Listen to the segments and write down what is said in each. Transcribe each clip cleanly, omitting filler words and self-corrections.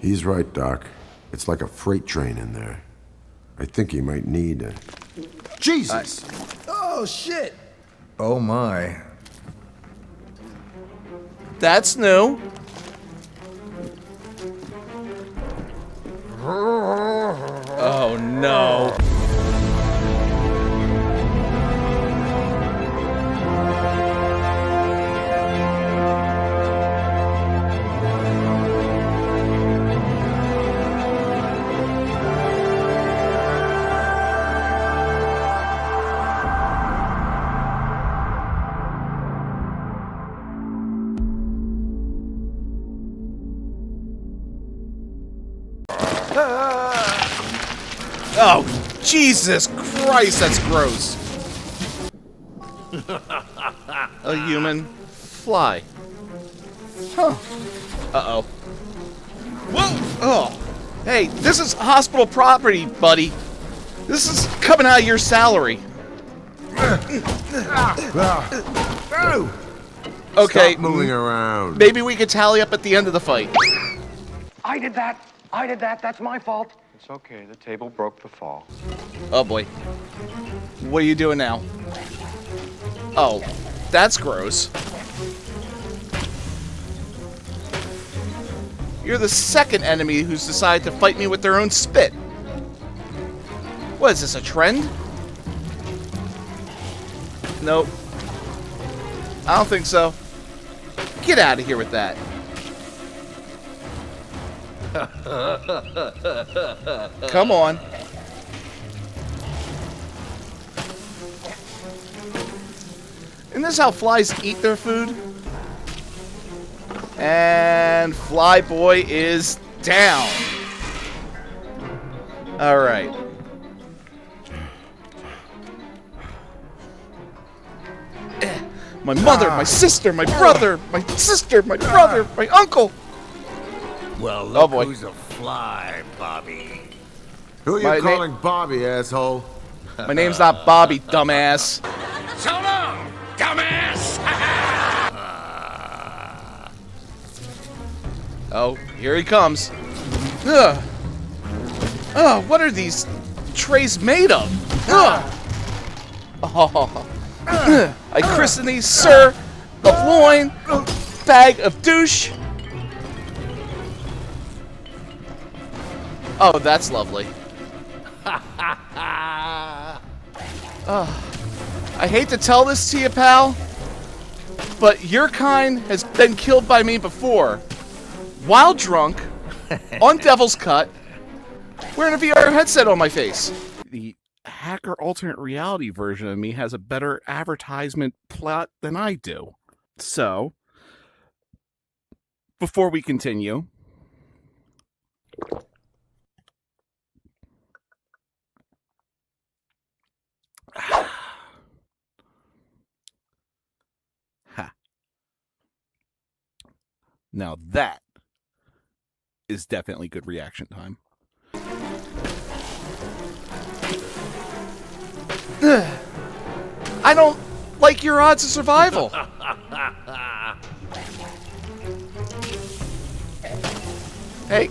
He's right, Doc. It's like a freight train in there. I think he might need a... Jesus! Oh, shit! Oh my. That's new. Oh no. Oh, Jesus Christ, that's gross. A human fly. Huh. Uh-oh. Whoa! Oh. Hey, this is hospital property, buddy. This is coming out of your salary. Okay. Stop moving around. Maybe we could tally up at the end of the fight. I did that. That's my fault. It's okay. The table broke the fall. Oh boy. What are you doing now? Oh, that's gross. You're the second enemy who's decided to fight me with their own spit. What is this, a trend? Nope. I don't think so. Get out of here with that. Come on. Isn't this how flies eat their food? And Flyboy is down. Alright. My mother, my sister, my brother, my sister, my brother, my uncle. Well, look Oh boy. who's a fly, Bobby. Who are you calling Bobby, asshole? My name's not Bobby, dumbass. So long, dumbass! Oh, here he comes. Ugh. Oh, what are these trays made of? Ugh. Oh. I christen these, sir, of loin, bag of douche. Oh, that's lovely. I hate to tell this to you, pal, but your kind has been killed by me before. While drunk, on Devil's Cut, wearing a VR headset on my face. The hacker alternate reality version of me has a better advertisement plot than I do. So, before we continue... Now that is definitely good reaction time. I don't like your odds of survival. Hey,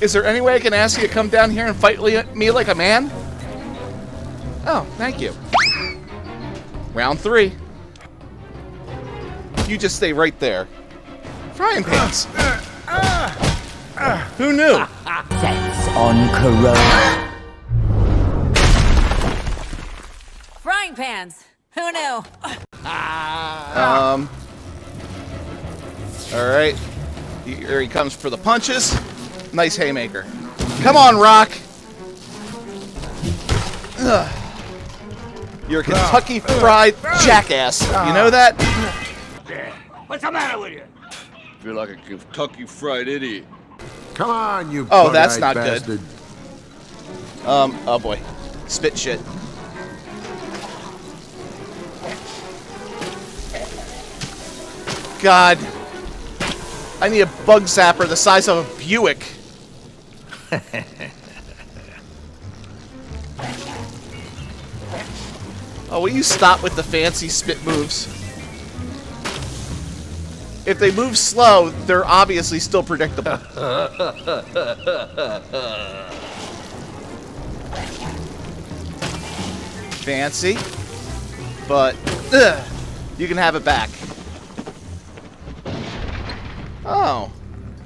is there any way I can ask you to come down here and fight me like a man? Oh, thank you. Round 3. You just stay right there. Frying pans. Who knew? Sets on Corona. Frying pans. Who knew? All right. Here he comes for the punches. Nice haymaker. Come on, Rock. Ugh. You're a Kentucky Fried Jackass. You know that? What's the matter with you? I feel like a Kentucky Fried Idiot. Come on, you Oh, that's not bastard. good. Oh boy. Spit shit. God. I need a bug zapper the size of a Buick. Oh, will you stop with the fancy spit moves? If they move slow, they're obviously still predictable. Fancy. But, you can have it back. Oh.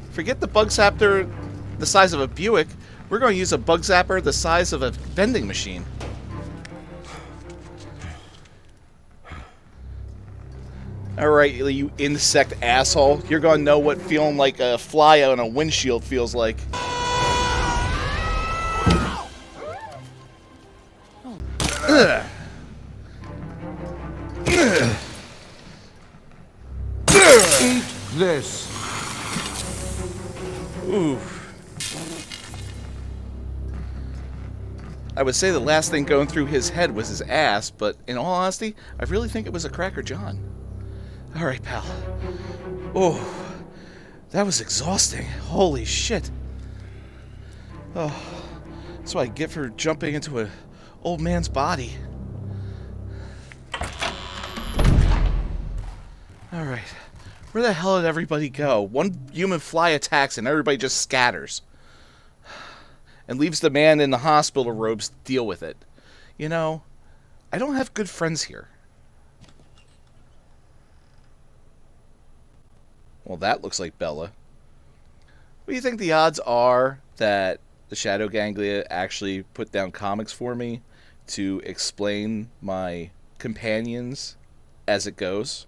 Forget the bug zapper the size of a Buick. We're going to use a bug zapper the size of a vending machine. Alright, you insect asshole. You're going to know what feeling like a fly on a windshield feels like. Ugh. Eat this. Ooh. I would say the last thing going through his head was his ass, but in all honesty, I really think it was a Cracker John. Alright, pal. Oh, that was exhausting. Holy shit. Oh, that's what I get for jumping into an old man's body. Alright. Where the hell did everybody go? One human fly attacks and everybody just scatters. And leaves the man in the hospital robes to deal with it. You know, I don't have good friends here. Well, that looks like Bella. What do you think the odds are that the Shadow Ganglia actually put down comics for me to explain my companions as it goes?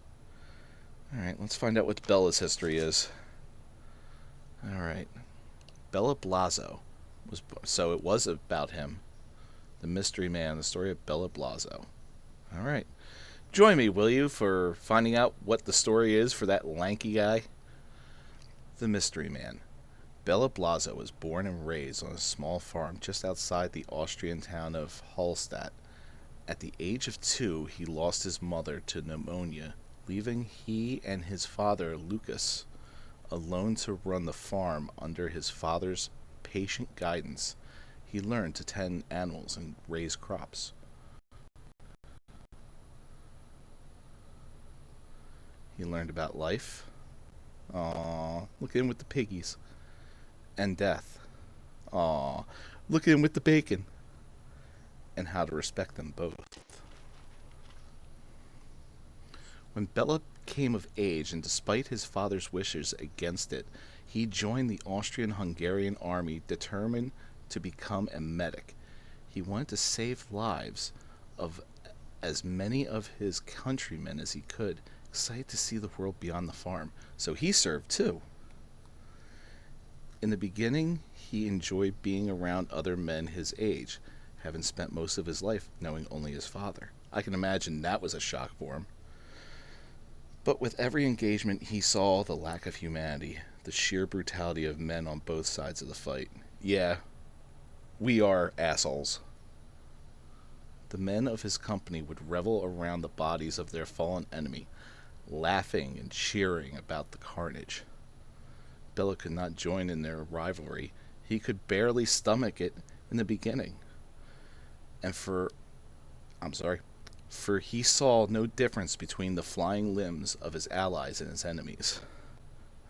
Alright, let's find out what Bella's history is. Alright. Bella Blazo. So it was about him. The Mystery Man, the story of Bella Blazo. Alright. Join me, will you, for finding out what the story is for that lanky guy? The Mystery Man. Bella Blazo was born and raised on a small farm just outside the Austrian town of Hallstatt. At the age of 2, he lost his mother to pneumonia, leaving he and his father, Lucas, alone to run the farm under his father's patient guidance. He learned to tend animals and raise crops. He learned about life. Aww, look at him with the piggies. And death. Aww, look at him with the bacon. And how to respect them both. When Bella came of age, and despite his father's wishes against it, he joined the Austrian-Hungarian army, determined to become a medic. He wanted to save lives of as many of his countrymen as he could, excited to see the world beyond the farm. So he served too. In the beginning, he enjoyed being around other men his age, having spent most of his life knowing only his father. I can imagine that was a shock for him. But with every engagement, he saw the lack of humanity, the sheer brutality of men on both sides of the fight. Yeah, we are assholes. The men of his company would revel around the bodies of their fallen enemy, laughing and cheering about the carnage. Bella could not join in their rivalry. He could barely stomach it in the beginning. For he saw no difference between the flying limbs of his allies and his enemies.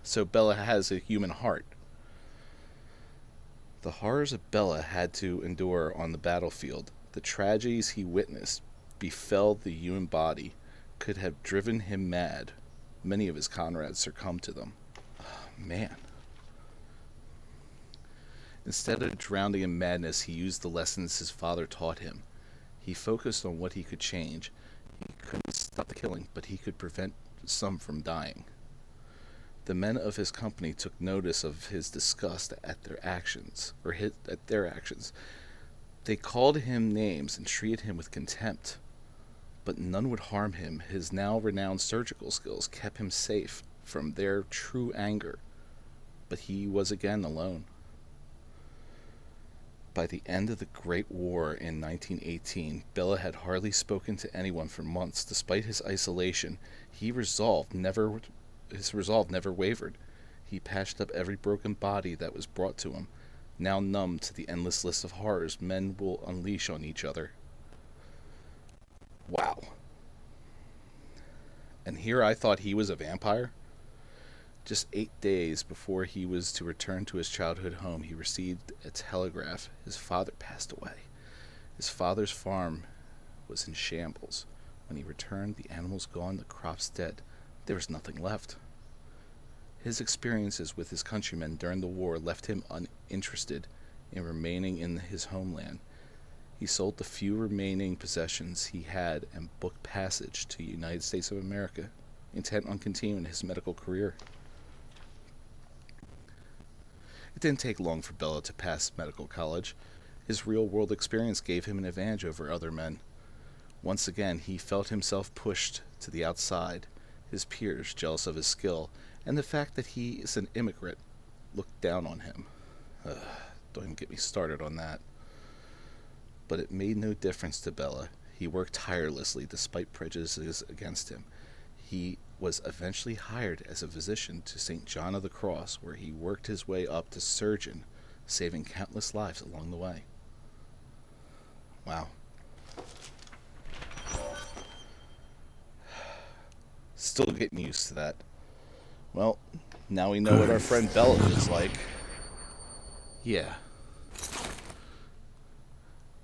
So Bella has a human heart. The horrors of Bella had to endure on the battlefield, the tragedies he witnessed, befell the human body, could have driven him mad. Many of his comrades succumbed to them. Oh, man. Instead of drowning in madness, he used the lessons his father taught him. He focused on what he could change. He couldn't stop the killing, but he could prevent some from dying. The men of his company took notice of his disgust at their actions. They called him names and treated him with contempt. But none would harm him. His now renowned surgical skills kept him safe from their true anger. But he was again alone. By the end of the Great War in 1918, Bella had hardly spoken to anyone for months. Despite his isolation, his resolve never wavered. He patched up every broken body that was brought to him, now numb to the endless list of horrors men will unleash on each other. Wow. And here I thought he was a vampire? Just 8 days before he was to return to his childhood home, he received a telegraph. His father passed away. His father's farm was in shambles. When he returned, the animals gone, the crops dead. There was nothing left. His experiences with his countrymen during the war left him uninterested in remaining in his homeland. He sold the few remaining possessions he had and booked passage to the United States of America, intent on continuing his medical career. It didn't take long for Bella to pass medical college. His real-world experience gave him an advantage over other men. Once again, he felt himself pushed to the outside. His peers, jealous of his skill, and the fact that he is an immigrant, looked down on him. Don't even get me started on that. But it made no difference to Bella. He worked tirelessly despite prejudices against him. He was eventually hired as a physician to St. John of the Cross, where he worked his way up to surgeon, saving countless lives along the way. Wow. Still getting used to that. Well, now we know what our friend Bella is like. Yeah.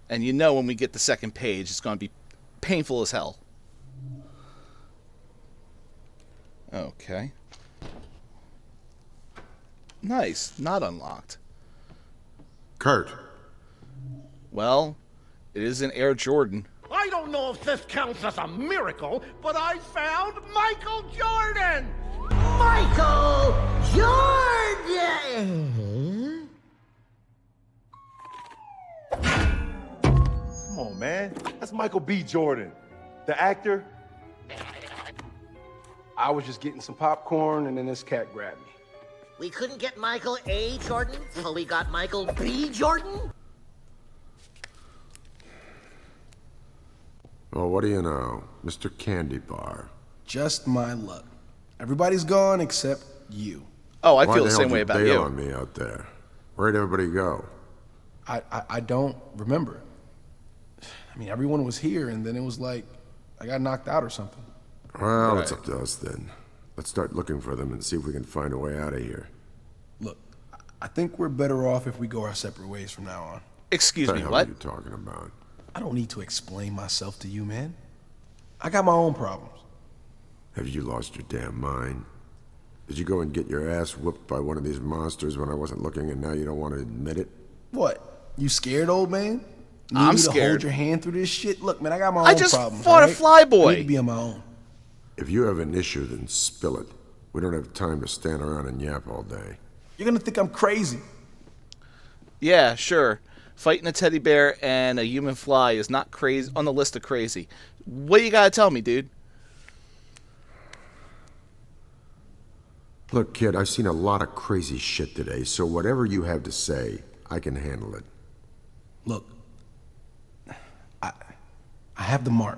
And you know when we get the second page, it's going to be painful as hell. Okay. Nice. Not unlocked. Kurt. Well, it is an Air Jordan. I don't know if this counts as a miracle, but I found Michael Jordan! Michael Jordan! Come on, man. That's Michael B. Jordan, the actor. I was just getting some popcorn, and then this cat grabbed me. We couldn't get Michael A. Jordan, so we got Michael B. Jordan? Well, what do you know? Mr. Candy Bar. Just my luck. Everybody's gone except you. Oh, I Why feel the the hell same did way you about bail you. on me out there? Where'd everybody go? I don't remember. I mean, everyone was here, and then it was like I got knocked out or something. Well, Right. it's up to us then. Let's start looking for them and see if we can find a way out of here. Look, I think we're better off if we go our separate ways from now on. Excuse What me, the hell what? are you talking about? I don't need to explain myself to you, man. I got my own problems. Have you lost your damn mind? Did you go and get your ass whooped by one of these monsters when I wasn't looking and now you don't want to admit it? What? You scared, old man? Need I'm me to scared. hold your hand through this shit? Look, man, I got my own I just problems. fought a alright? flyboy. I need to be on my own. If you have an issue, then spill it. We don't have time to stand around and yap all day. You're gonna think I'm crazy. Yeah, sure. Fighting a teddy bear and a human fly is not crazy on the list of crazy. What you gotta tell me, dude? Look, kid, I've seen a lot of crazy shit today, so whatever you have to say, I can handle it. Look, I have the mark.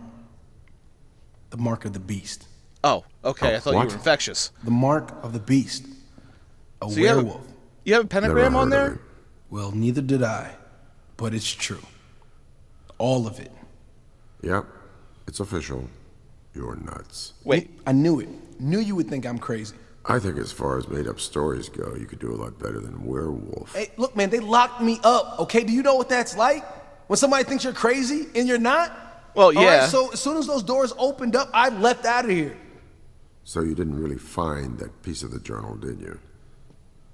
The mark of the beast. Oh, okay. Oh, I thought what? you were infectious. The mark of the beast. A So you have werewolf. You have a pentagram Never on heard there? of it. Well, neither did I. But it's true. All of it. Yep, it's official. You're nuts. Wait, I knew it. Knew you would think I'm crazy. I think as far as made-up stories go, you could do a lot better than werewolf. Hey, look, man, they locked me up, okay? Do you know what that's like? When somebody thinks you're crazy and you're not? well, All yeah. right, so as soon as those doors opened up, I left out of here. So you didn't really find that piece of the journal, did you?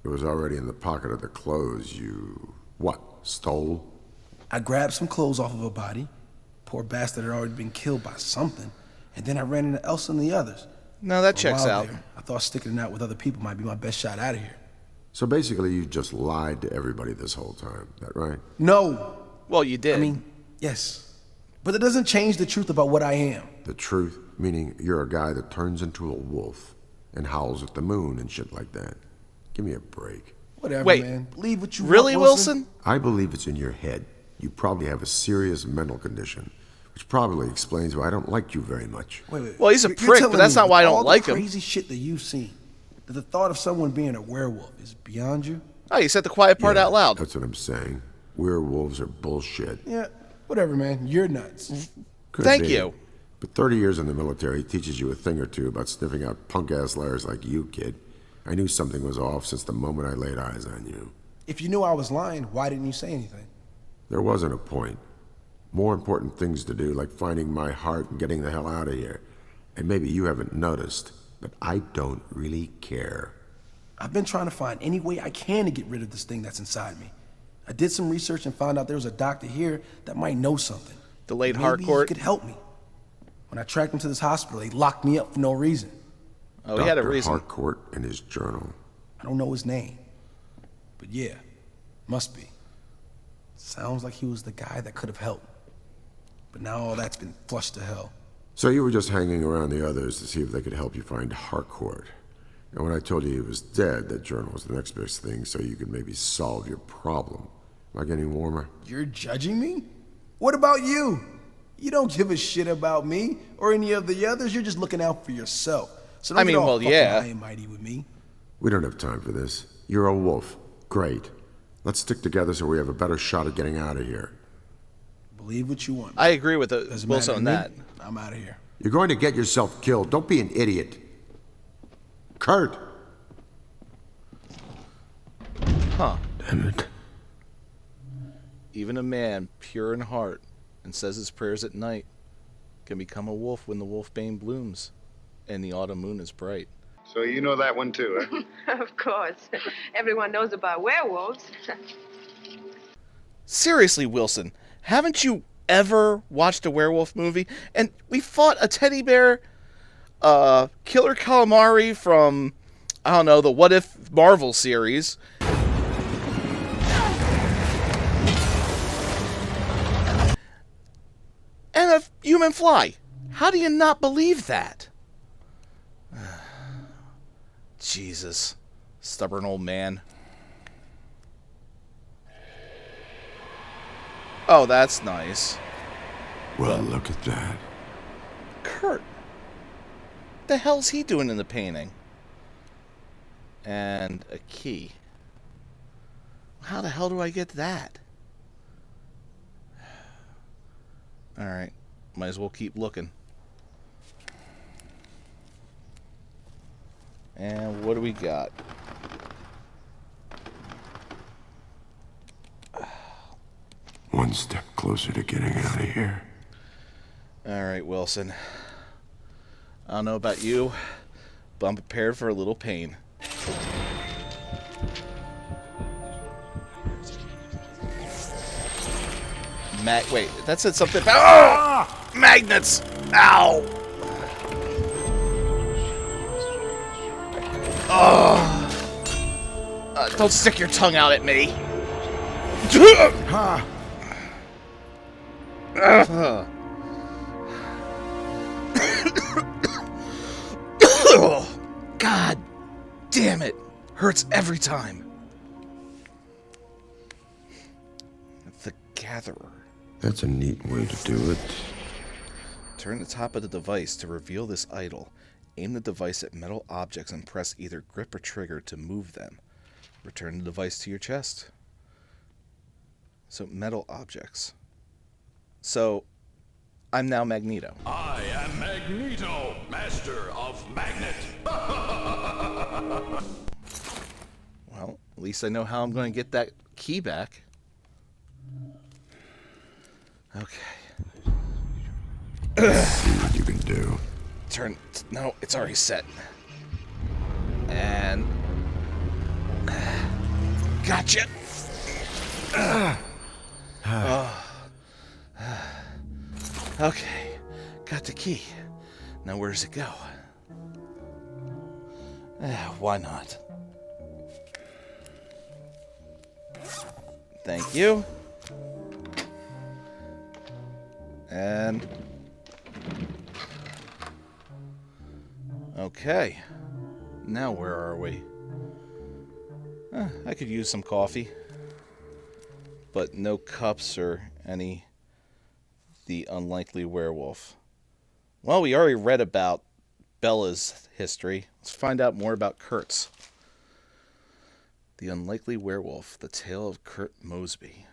It was already in the pocket of the clothes you... what, stole? I grabbed some clothes off of a body. Poor bastard had already been killed by something. And then I ran into Elsa and the others. No, that For a checks while out. there, I thought sticking it out with other people might be my best shot out of here. So basically you just lied to everybody this whole time, that right? No. Well, you did. I mean, yes. But it doesn't change the truth about what I am. The truth, meaning you're a guy that turns into a wolf and howls at the moon and shit like that. Give me a break. Whatever, Wait, man. Believe what you really, want, Wilson? I believe it's in your head. You probably have a serious mental condition, which probably explains why I don't like you very much. Wait. Well, he's a You're prick, but telling that's me not why I with don't all like the him. crazy shit that you've seen, that the thought of someone being a werewolf is beyond you? Oh, you said the quiet part Yeah, out loud. That's what I'm saying. Werewolves are bullshit. Yeah, whatever, man. You're nuts. Could Thank be. you. But 30 years in the military teaches you a thing or two about sniffing out punk-ass liars like you, kid. I knew something was off since the moment I laid eyes on you. If you knew I was lying, why didn't you say anything? There wasn't a point. More important things to do, like finding my heart and getting the hell out of here. And maybe you haven't noticed, but I don't really care. I've been trying to find any way I can to get rid of this thing that's inside me. I did some research and found out there was a doctor here that might know something. Delayed Maybe Harcourt. he could help me. When I tracked him to this hospital, they locked me up for no reason. Oh, he had a Dr. reason. Harcourt and his journal. I don't know his name. But yeah, must be. Sounds like he was the guy that could have helped. But now all that's been flushed to hell. So you were just hanging around the others to see if they could help you find Harcourt. And when I told you he was dead, that journal was the next best thing, so you could maybe solve your problem. Am I getting warmer? You're judging me? What about you? You don't give a shit about me or any of the others. You're just looking out for yourself. So don't I mean, get all well, fucking yeah. high and mighty with me. We don't have time for this. You're a wolf. Great. Let's stick together so we have a better shot at getting out of here. Believe what you want. I agree with Doesn't Wilson matter on to me. that. I'm out of here. You're going to get yourself killed. Don't be an idiot. Kurt! Huh. Damn it. Even a man pure in heart and says his prayers at night can become a wolf when the wolfbane blooms and the autumn moon is bright. So you know that one too, huh? Of course. Everyone knows about werewolves. Seriously, Wilson, haven't you ever watched a werewolf movie? And we fought a teddy bear, killer calamari from, I don't know, the What If Marvel series. And a human fly. How do you not believe that? Jesus. Stubborn old man. Oh, that's nice. Well, look at that. Kurt. The hell's he doing in the painting? And a key. How the hell do I get that? Alright. Might as well keep looking. And what do we got? One step closer to getting out of here. Alright, Wilson. I don't know about you, but I'm prepared for a little pain. Wait, that said something about... Oh! Magnets! Ow! Oh! Don't stick your tongue out at me! God damn it! Hurts every time. The Gatherer. That's a neat way to do it. Turn the top of the device to reveal this idol. Aim the device at metal objects and press either grip or trigger to move them. Return the device to your chest. So, metal objects. So, I'm now Magneto. I am Magneto, master of magnet. Well, at least I know how I'm going to get that key back. Okay. See what you can do. Turn. No, it's already set. And. Gotcha! Okay. Got the key. Now where does it go? Why not? Thank you. And... okay. Now where are we? I could use some coffee. But no cups or any... the unlikely werewolf. Well, we already read about Bella's history. Let's find out more about Kurt's. The Unlikely Werewolf, the tale of Kurt Mosby.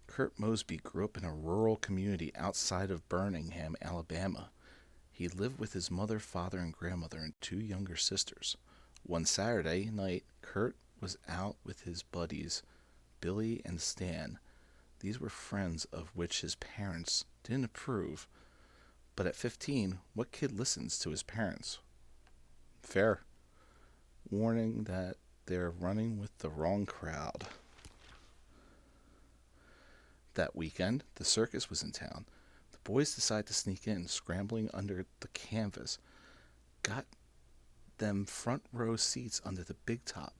Kurt Mosby grew up in a rural community outside of Birmingham, Alabama. He lived with his mother, father, and grandmother and two younger sisters. One Saturday night, Kurt was out with his buddies, Billy and Stan. These were friends of which his parents didn't approve. But at 15, what kid listens to his parents? Fair. Warning that they're running with the wrong crowd. That weekend, the circus was in town. The boys decided to sneak in, scrambling under the canvas. Got them front row seats under the big top.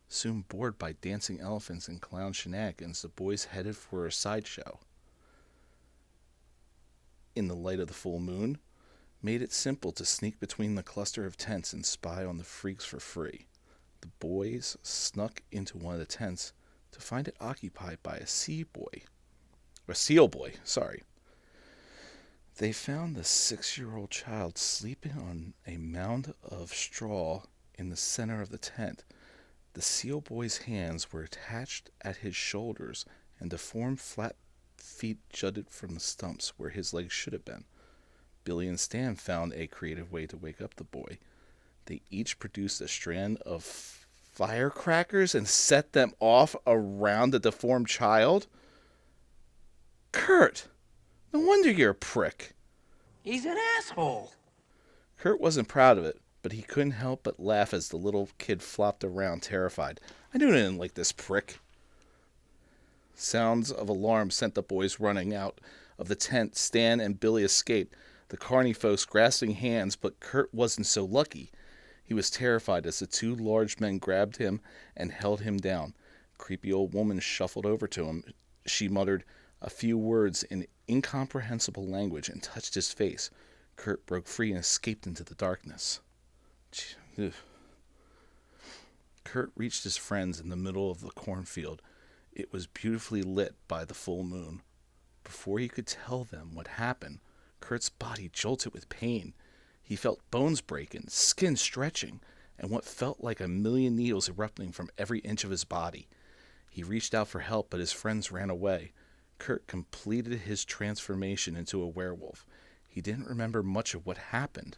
Soon bored by dancing elephants and clown shenanigans, the boys headed for a sideshow. In the light of the full moon, made it simple to sneak between the cluster of tents and spy on the freaks for free. The boys snuck into one of the tents to find it occupied by a seal boy. They found the 6-year-old child sleeping on a mound of straw in the center of the tent. The seal boy's hands were attached at his shoulders, and deformed flat feet jutted from the stumps where his legs should have been. Billy and Stan found a creative way to wake up the boy. They each produced a strand of firecrackers and set them off around the deformed child. Kurt! No wonder you're a prick. He's an asshole. Kurt wasn't proud of it, but he couldn't help but laugh as the little kid flopped around, terrified. I knew I didn't like this prick. Sounds of alarm sent the boys running out of the tent. Stan and Billy escaped, the carny folks grasping hands, but Kurt wasn't so lucky. He was terrified as the two large men grabbed him and held him down. A creepy old woman shuffled over to him. She muttered a few words in incomprehensible language and touched his face. Kurt broke free and escaped into the darkness. Kurt reached his friends in the middle of the cornfield. It was beautifully lit by the full moon. Before he could tell them what happened, Kurt's body jolted with pain. He felt bones breaking, skin stretching, and what felt like a million needles erupting from every inch of his body. He reached out for help, but his friends ran away. Kurt completed his transformation into a werewolf. He didn't remember much of what happened.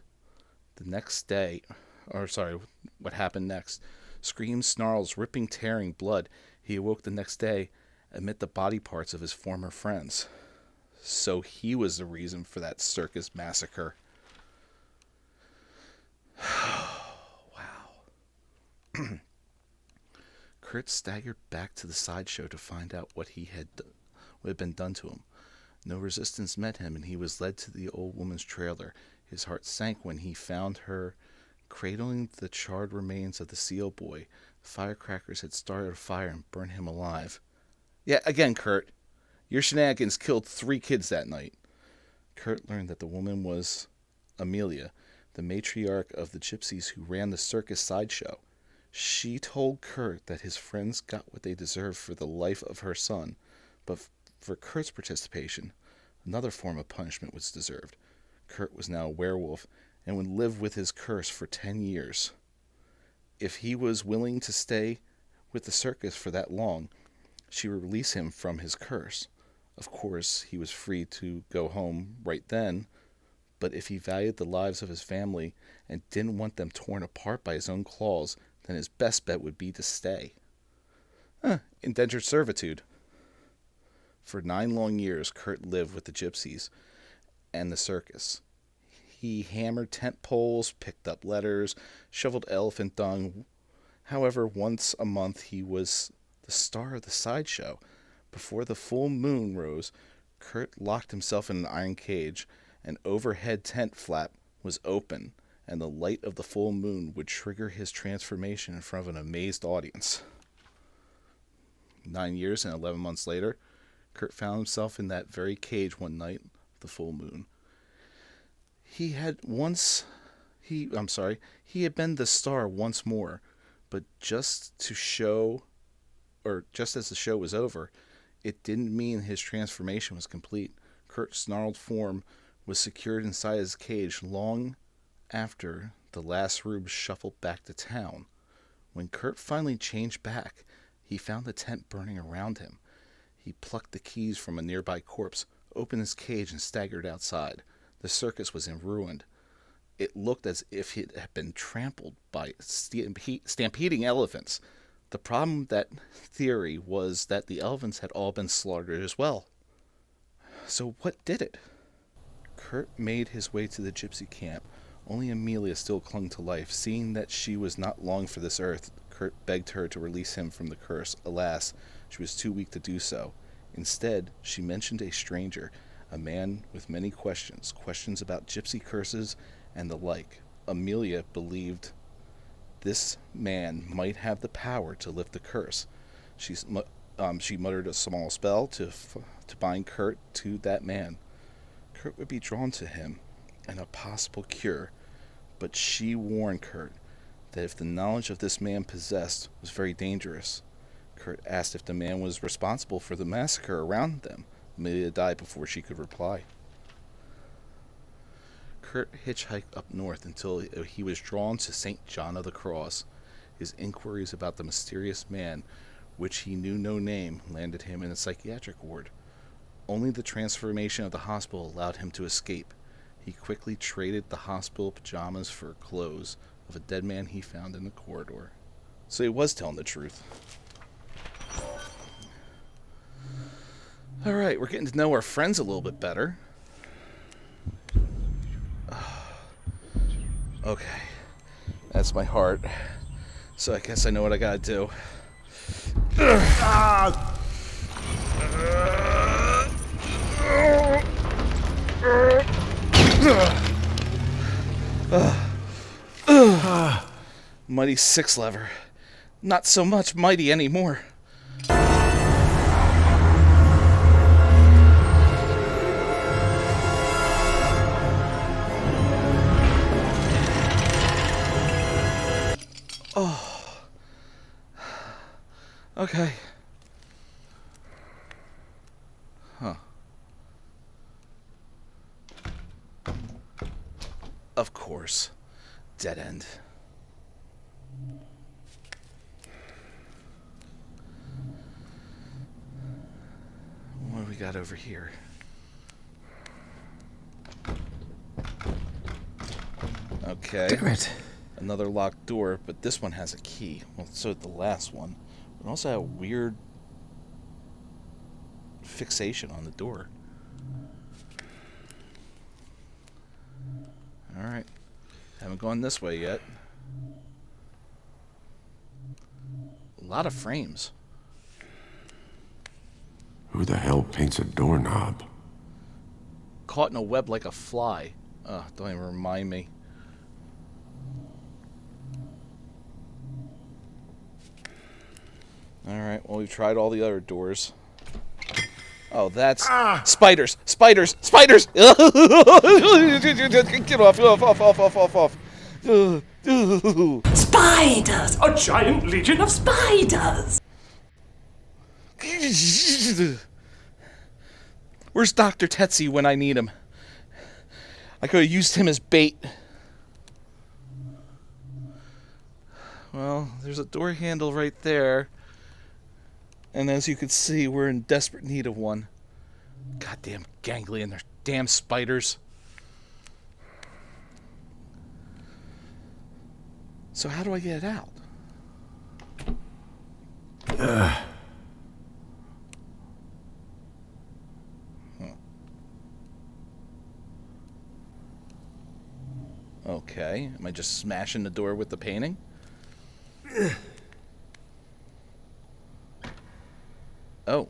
What happened next. Screams, snarls, ripping, tearing, blood. He awoke the next day amid the body parts of his former friends. So he was the reason for that circus massacre. Wow. Kurt staggered back to the sideshow to find out what had been done to him. No resistance met him, and he was led to the old woman's trailer. His heart sank when he found her cradling the charred remains of the seal boy. The firecrackers had started a fire and burned him alive. Yeah, again, Kurt. Your shenanigans killed 3 kids that night. Kurt learned that the woman was Amelia, the matriarch of the gypsies who ran the circus sideshow. She told Kurt that his friends got what they deserved for the life of her son, but for Kurt's participation, another form of punishment was deserved. Kurt was now a werewolf and would live with his curse for 10 years. If he was willing to stay with the circus for that long, she would release him from his curse. Of course, he was free to go home right then, but if he valued the lives of his family and didn't want them torn apart by his own claws, then his best bet would be to stay. Indentured servitude. For 9 long years, Kurt lived with the gypsies and the circus. He hammered tent poles, picked up letters, shoveled elephant dung. However, once a month he was the star of the sideshow. Before the full moon rose, Kurt locked himself in an iron cage. An overhead tent flap was open, and the light of the full moon would trigger his transformation in front of an amazed audience. 9 years and 11 months later, Kurt found himself in that very cage one night of the full moon. He had been the star once more, but just as the show was over, it didn't mean his transformation was complete. Kurt's gnarled form was secured inside his cage long after the last rube shuffled back to town. When Kurt finally changed back, he found the tent burning around him. He plucked the keys from a nearby corpse, opened his cage, and staggered outside. The circus was in ruin. It looked as if it had been trampled by stampeding elephants. The problem with that theory was that the elephants had all been slaughtered as well. So what did it? Kurt made his way to the gypsy camp. Only Amelia still clung to life. Seeing that she was not long for this earth, Kurt begged her to release him from the curse. Alas, she was too weak to do so. Instead, she mentioned a stranger, a man with many questions about gypsy curses and the like. Amelia believed this man might have the power to lift the curse. She muttered a small spell to bind Kurt to that man. Kurt would be drawn to him and a possible cure, but she warned Kurt that if the knowledge of this man possessed was very dangerous. Kurt asked if the man was responsible for the massacre around them. Amelia died before she could reply. Kurt hitchhiked up north until he was drawn to St. John of the Cross. His inquiries about the mysterious man, which he knew no name, landed him in a psychiatric ward. Only the transformation of the hospital allowed him to escape. He quickly traded the hospital pajamas for clothes of a dead man he found in the corridor. So he was telling the truth. Alright, we're getting to know our friends a little bit better. Okay. That's my heart. So I guess I know what I gotta do. Mighty six lever. Not so much mighty anymore. Oh. Okay. Huh. Of course. Dead end. What do we got over here? Okay. Damn it. Another locked door, but this one has a key. Well, so did the last one. It also had a weird fixation on the door. Alright. Haven't gone this way yet. A lot of frames. Who the hell paints a doorknob? Caught in a web like a fly. Don't even remind me. Alright, well, we've tried all the other doors. Oh, that's... Spiders! Spiders! Spiders! Get off! Spiders! A giant legion of spiders! Where's Dr. Tetsu when I need him? I could have used him as bait. Well, there's a door handle right there. And as you can see, we're in desperate need of one. Goddamn gangly and their damn spiders. So how do I get it out? Okay, am I just smashing the door with the painting? Oh,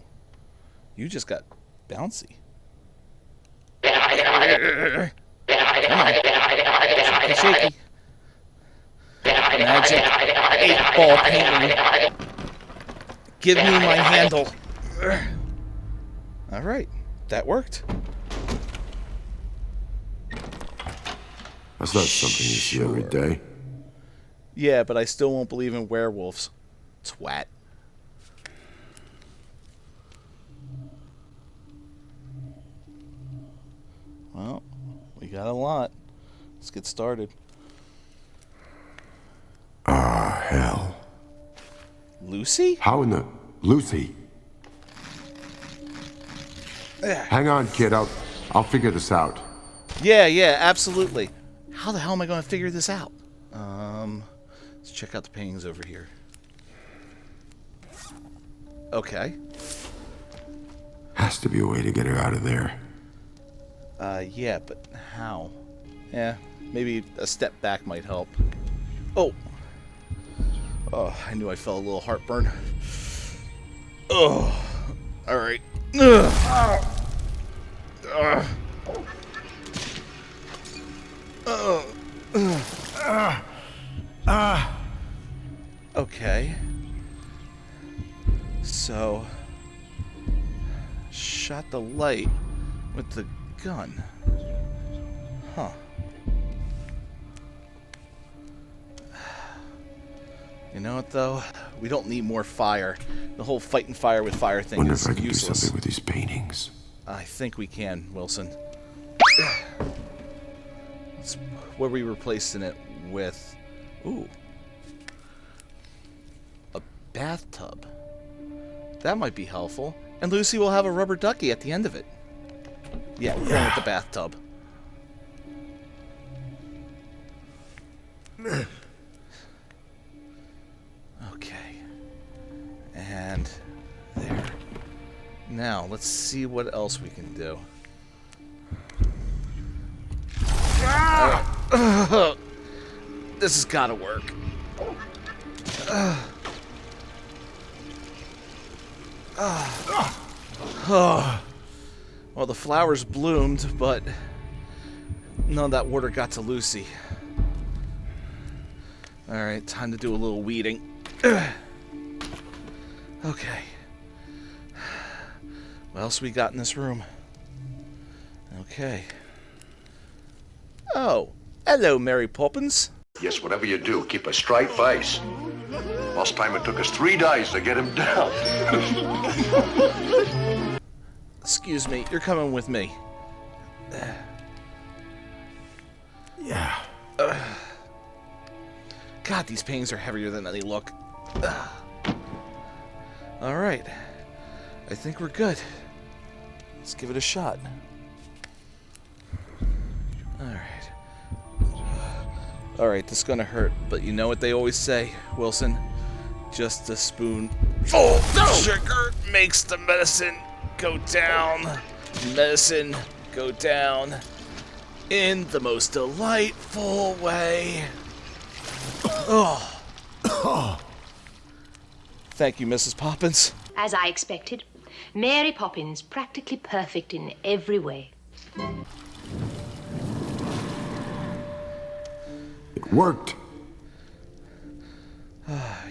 you just got bouncy. Come on. Shaky, shaky. Magic 8-ball painting. Give me my handle. Alright, that worked. That's not something you see every day. Yeah, but I still won't believe in werewolves. Twat. Well, we got a lot. Let's get started. Hell. Lucy? How in the... Lucy? Hang on, kid. I'll figure this out. Yeah, absolutely. how the hell am I going to figure this out? Let's check out the paintings over here. Okay. Has to be a way to get her out of there. Yeah, but how? Yeah, maybe a step back might help. Oh! Oh, I knew I felt a little heartburn. Oh! Alright. Okay. So, shot the light with the gun. Huh. You know what, though? We don't need more fire. The whole fighting fire with fire thing Wonder is if I can useless. do something with these paintings. I think we can, Wilson. That's where we replacing it with... Ooh. A bathtub. That might be helpful. And Lucy will have a rubber ducky at the end of it. Yeah, we're going with the bathtub. Okay. And there. Now, let's see what else we can do. This has got to work. Well, the flowers bloomed, but none of that water got to Lucy. Alright, time to do a little weeding. Okay. What else we got in this room? Okay. Oh, hello, Mary Poppins. Yes, whatever you do, keep a straight face. Last time it took us 3 days to get him down. Excuse me, you're coming with me. Yeah. God, these paintings are heavier than they look. Alright. I think we're good. Let's give it a shot. Alright. Alright, this is gonna hurt, but you know what they always say, Wilson? Just a spoon full of sugar makes the medicine go down. Medicine go down in the most delightful way. Oh. Thank you, Mrs. Poppins. As I expected, Mary Poppins practically perfect in every way. It worked.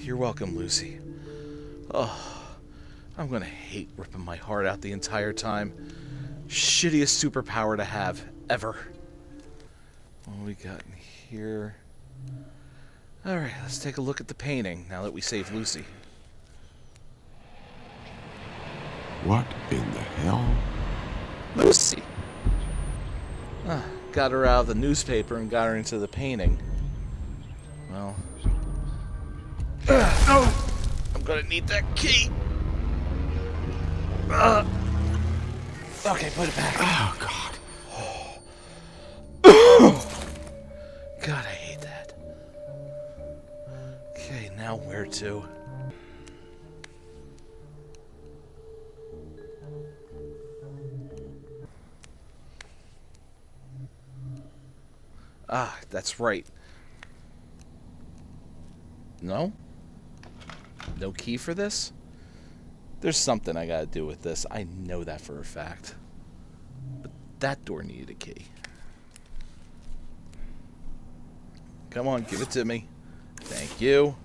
You're welcome, Lucy. Oh, I'm gonna hate ripping my heart out the entire time. Shittiest superpower to have, ever. What we got in here? Alright, let's take a look at the painting now that we saved Lucy. What in the hell? Lucy! Got her out of the newspaper and got her into the painting. Well... I'm gonna need that key! Okay, put it back. Oh, God. God, I hate that. Okay, now where to? Ah, that's right. No? No key for this? There's something I gotta do with this. I know that for a fact. But that door needed a key. Come on, give it to me. Thank you.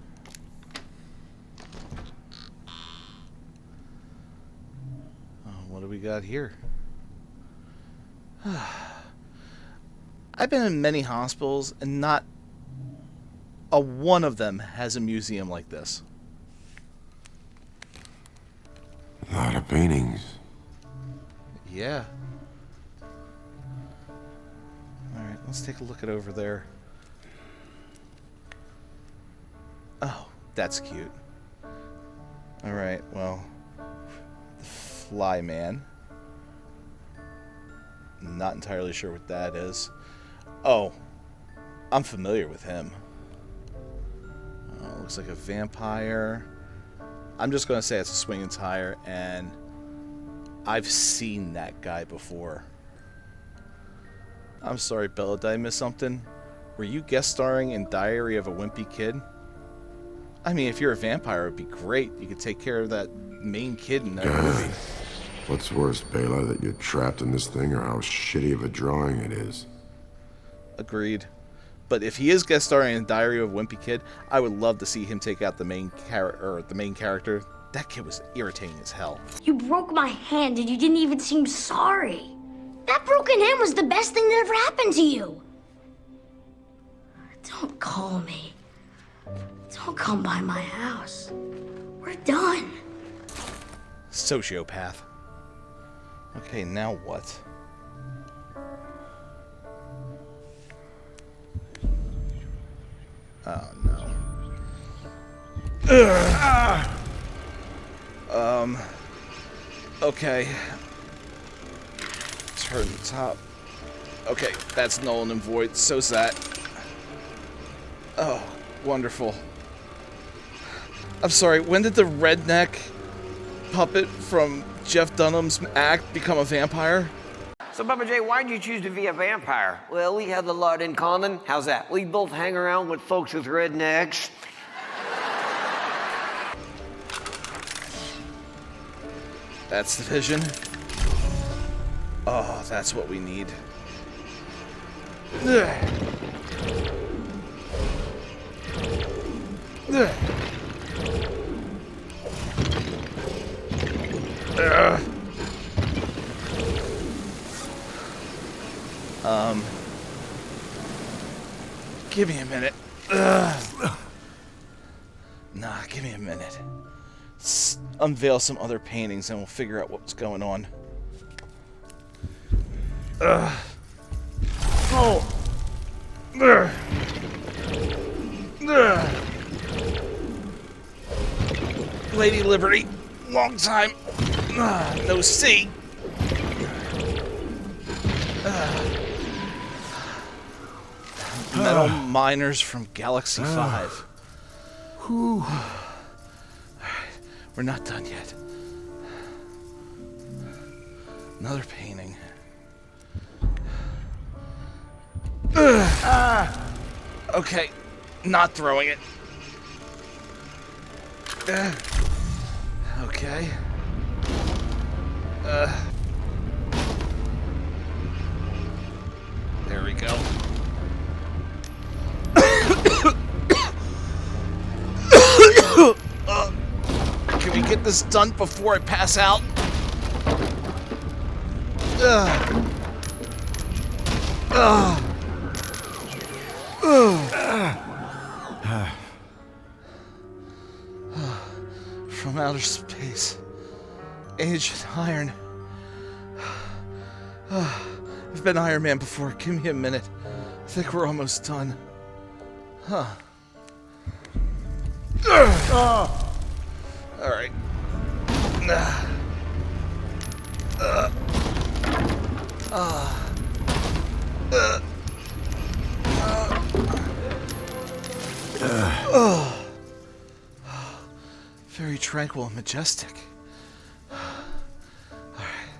What do we got here? I've been in many hospitals, and not a one of them has a museum like this. A lot of paintings. Yeah. Alright, let's take a look at over there. Oh, that's cute. Alright, well. The Fly Man. Not entirely sure what that is. Oh. I'm familiar with him. Looks like a vampire. I'm just going to say it's a swinging tire, and I've seen that guy before. I'm sorry, Bella, did I miss something? Were you guest starring in Diary of a Wimpy Kid? I mean, if you're a vampire, it would be great. You could take care of that main kid in that movie. What's worse, Bela, that you're trapped in this thing or how shitty of a drawing it is? Agreed. But if he is guest starring in Diary of a Wimpy Kid, I would love to see him take out the main character. That kid was irritating as hell. You broke my hand and you didn't even seem sorry. That broken hand was the best thing that ever happened to you. Don't call me. Don't come by my house. We're done. Sociopath. Okay, now what? Oh no. Okay. Turn the top. Okay, that's null and void. So's that. Oh, wonderful. I'm sorry, when did the redneck puppet from Jeff Dunham's act become a vampire? So, Bubba J, why did you choose to be a vampire? Well, we have a lot in common. How's that? We both hang around with folks with rednecks. That's the vision. Oh, that's what we need. Give me a minute. Nah, give me a minute. Let's unveil some other paintings and we'll figure out what's going on. Lady Liberty, long time no see. Metal miners from Galaxy 5. Whew. Alright, we're not done yet. Another painting. Okay, not throwing it. Okay. There we go. Can we get this done before I pass out? From outer space, Agent Iron. I've been Iron Man before. Give me a minute. I think we're almost done. Huh. All right. Very tranquil and majestic. All right.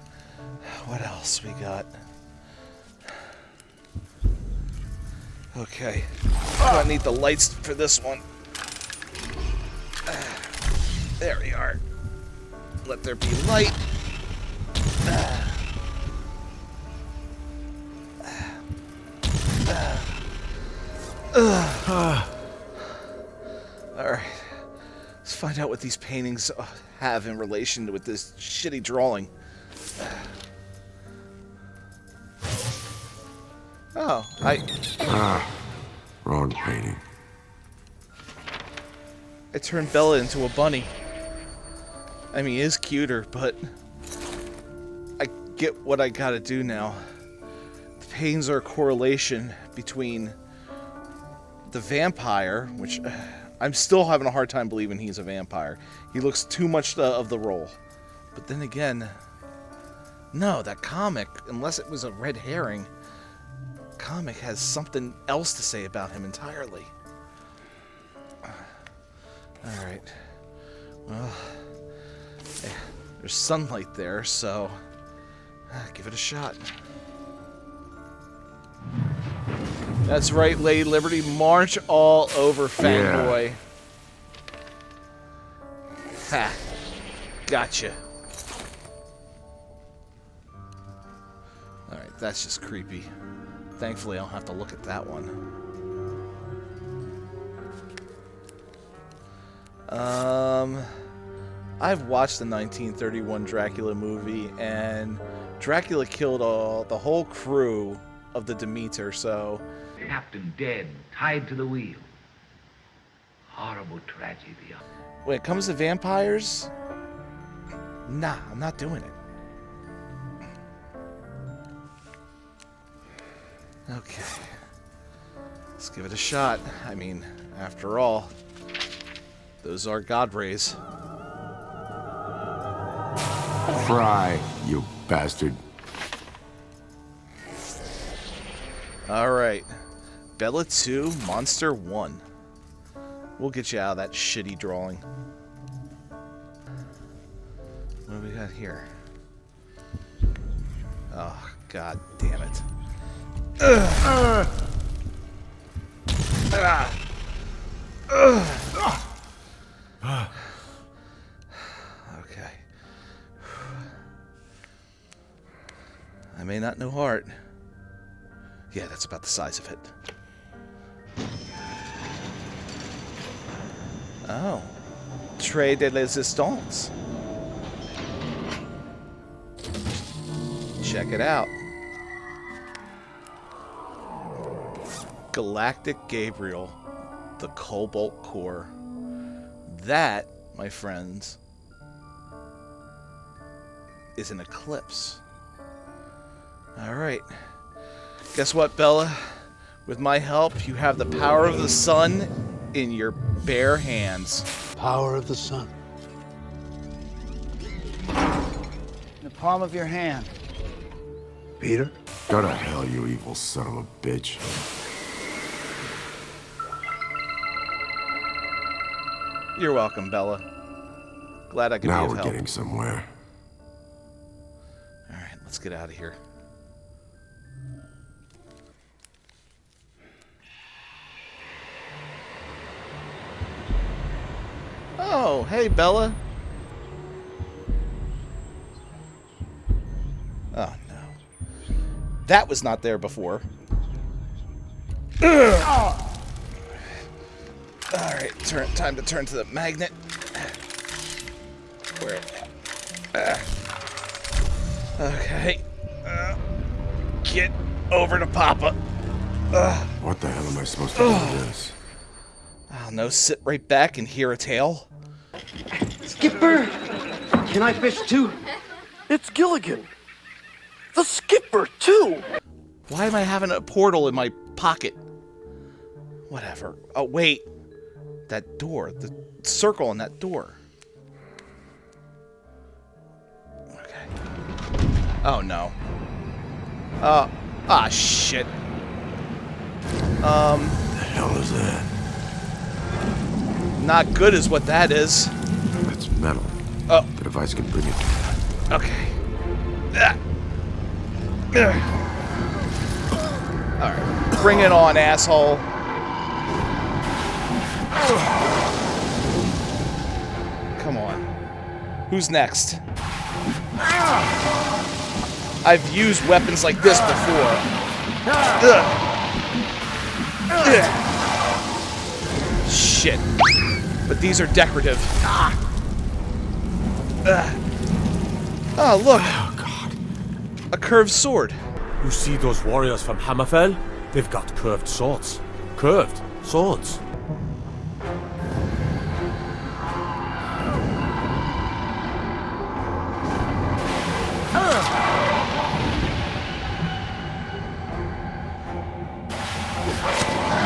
What else we got? Okay. I need the lights for this one. There we are. Let there be light. Alright. Let's find out what these paintings have in relation with this shitty drawing. Oh, Wrong painting. I turned Bella into a bunny. I mean, he is cuter, but I get what I gotta do now. The paintings are a correlation between the vampire, which I'm still having a hard time believing he's a vampire. He looks too much of the role. But then again, no, that comic, unless it was a red herring, comic has something else to say about him entirely. Alright. Well, there's sunlight there, so give it a shot. That's right, Lady Liberty. March all over Fangboy. Ha. Gotcha. Alright, that's just creepy. Thankfully, I don't have to look at that one. I've watched the 1931 Dracula movie, and Dracula killed the whole crew of the Demeter, so... Captain dead, tied to the wheel. Horrible tragedy. When it comes to vampires, nah, I'm not doing it. Okay. Let's give it a shot. I mean, after all, those are God rays. Fry, you bastard. Alright. Bella 2, Monster 1. We'll get you out of that shitty drawing. What do we got here? Oh, god damn it. Okay. I may not know heart. Yeah, that's about the size of it. Oh. Trait de Resistance. Check it out. Galactic Gabriel, the Cobalt Core. That, my friends, is an eclipse. Alright. Guess what, Bella? With my help, you have the power of the sun in your bare hands. Power of the sun. In the palm of your hand. Peter? Go to hell, you evil son of a bitch. You're welcome, Bella. Glad I could be of help. Now we're getting somewhere. Alright, let's get out of here. Oh, hey, Bella. Oh, no. That was not there before. Alright, time to turn to the magnet. Where? Okay. Get over to Papa. What the hell am I supposed to do with this? I don't know, sit right back and hear a tale. Skipper! Can I fish too? It's Gilligan. The skipper, too! Why am I having a portal in my pocket? Whatever. Oh, wait. That door. The circle on that door. Okay. Oh, no. Shit. The hell is that? Not good is what that is. It's metal. Oh. The device can bring it. Okay. Alright. Bring it on, asshole. Come on. Who's next? I've used weapons like this before. Shit. But these are decorative. Oh, look. Oh, God. A curved sword. You see those warriors from Hammerfell? They've got curved swords. Curved swords.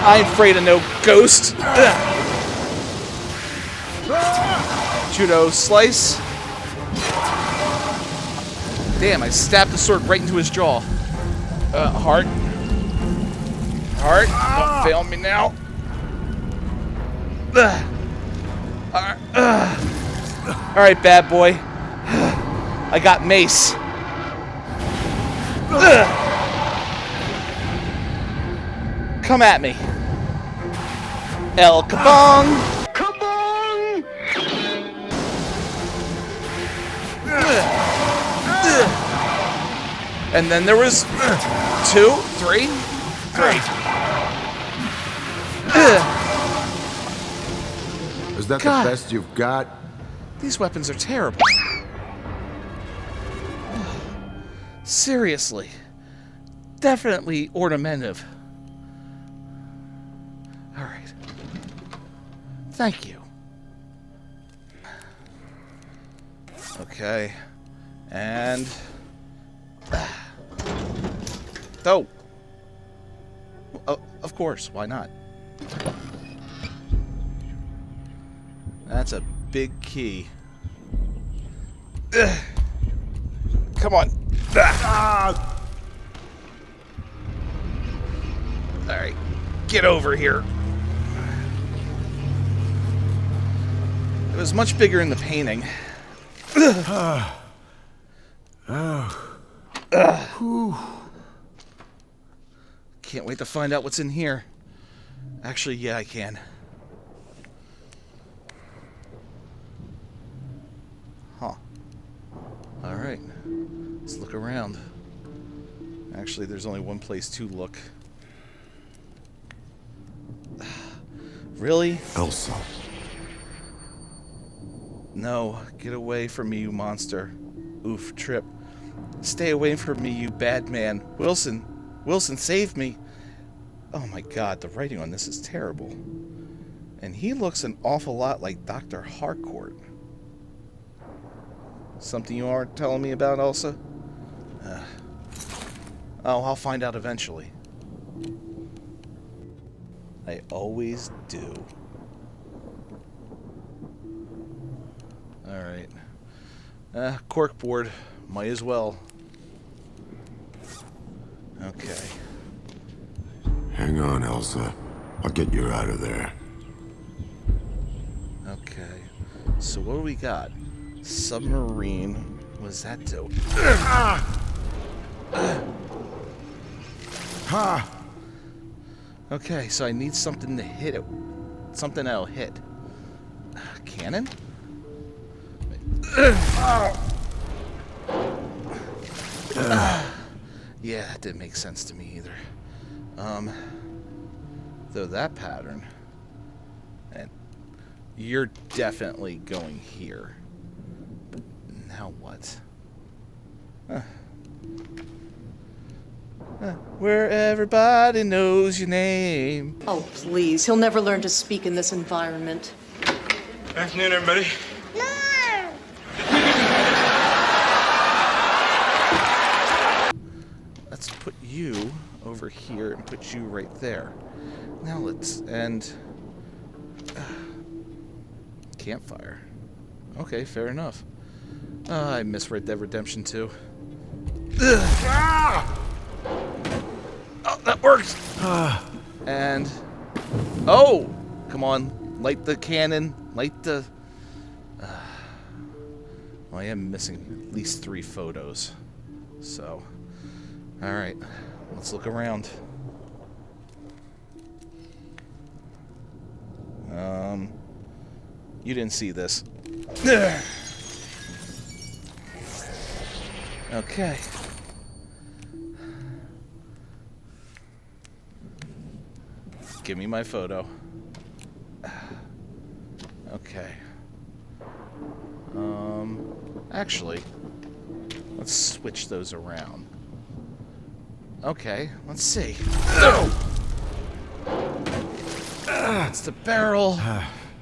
I ain't afraid of no ghost. Judo slice. Damn, I stabbed the sword right into his jaw. Heart. Alright, don't fail me now. Alright, bad boy. I got mace. Come at me. El Kabong! Kabong! And then there was 2, 3. Is that God. the best you've got? These weapons are terrible. Seriously. Definitely ornamentive. Alright. Thank you. Okay. And... Oh! Of course, why not? That's a big key. Come on. Alright. Get over here. It was much bigger in the painting. Can't wait to find out what's in here. Actually, yeah, I can. Huh. Alright. Let's look around. Actually, there's only one place to look. Really? Elsa. No, get away from me, you monster. Oof, Trip. Stay away from me, you bad man. Wilson, save me. Oh my god, the writing on this is terrible. And he looks an awful lot like Dr. Harcourt. Something you aren't telling me about, Elsa? Oh, I'll find out eventually. I always do. Alright. Corkboard. Might as well. Okay. Hang on, Elsa. I'll get you out of there. Okay. So what do we got? Submarine. What does that do? Okay, so I need something to hit it. Something that'll hit. Cannon? Yeah, that didn't make sense to me either. Though that pattern, and you're definitely going here. But now what? Where everybody knows your name. Oh, please. He'll never learn to speak in this environment. Afternoon, everybody. Let's put you over here and put you right there. Now let's end... campfire. Okay, fair enough. I miss Red Dead Redemption 2. Oh, that works! And... Oh! Come on, light the cannon. Light the... Well, I am missing at least 3 photos. So... Alright, let's look around. You didn't see this. Okay. Give me my photo. Okay. Actually, let's switch those around. Okay, let's see. That's the barrel.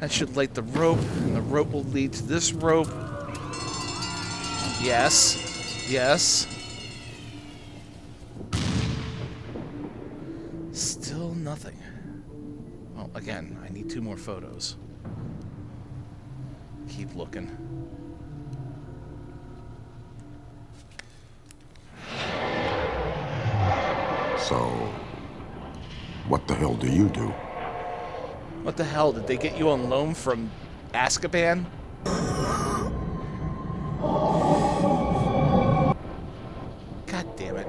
That should light the rope, and the rope will lead to this rope. Yes. Yes. Still nothing. Well, again, I need 2 more photos. Keep looking. So, What the hell do you do? What the hell? Did they get you on loan from Azkaban? God damn it.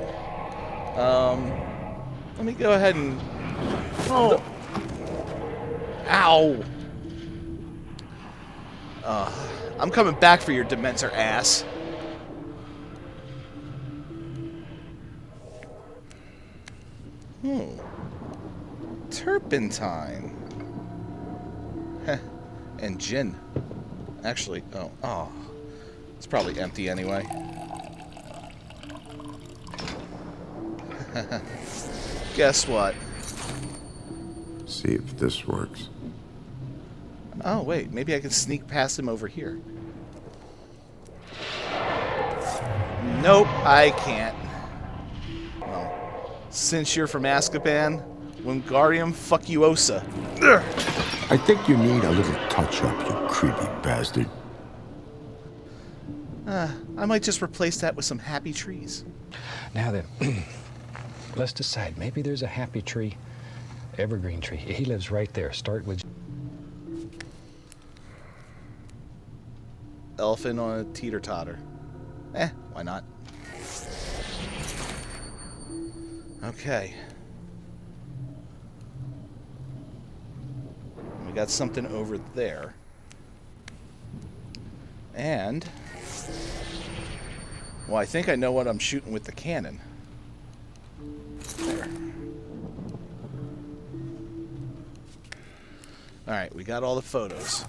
Let me go ahead and... Oh. Ow. I'm coming back for your Dementor ass. Turpentine. Heh. And gin. Actually, oh. It's probably empty anyway. Guess what? See if this works. Oh, wait. Maybe I can sneak past him over here. Nope, I can't. Well, since you're from Azkaban, Wingardium Fuckiosa. I think you need a little touch-up, you creepy bastard. I might just replace that with some happy trees. Now then, let's decide. Maybe there's a happy tree, evergreen tree. He lives right there. Start with... Elephant on a teeter-totter. Why not? Okay. We got something over there. And... well, I think I know what I'm shooting with the cannon. There. Alright, we got all the photos.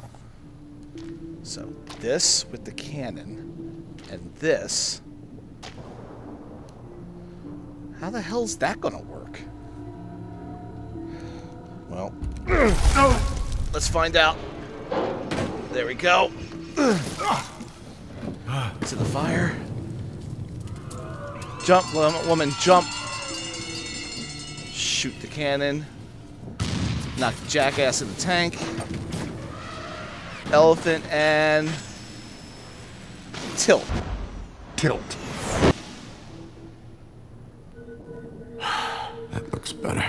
So, this with the cannon, and this... how the hell's that gonna work? Well... let's find out. There we go. To the fire. Jump, woman, jump. Shoot the cannon. Knock the jackass in the tank. Elephant and... tilt. Tilt. That looks better.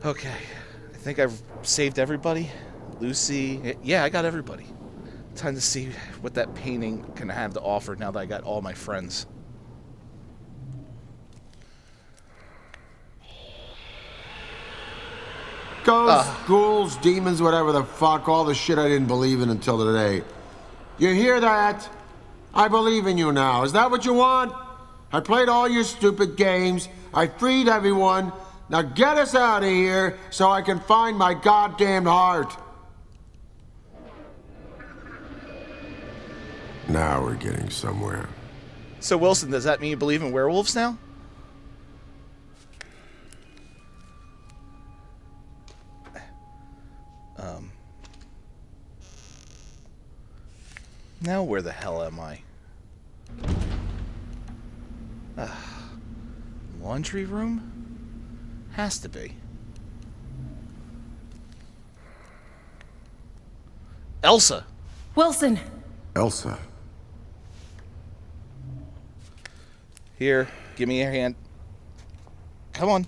Okay. I think I've saved everybody. Lucy. Yeah, I got everybody. Time to see what that painting can have to offer now that I got all my friends. Ghosts, ghouls, demons, whatever the fuck, all the shit I didn't believe in until today. You hear that? I believe in you now. Is that what you want? I played all your stupid games. I freed everyone. Now get us out of here so I can find my goddamn heart. Now we're getting somewhere. So, Wilson, does that mean you believe in werewolves now? Now where the hell am I? Laundry room? Has to be. Elsa! Wilson! Elsa? Here, give me your hand. Come on.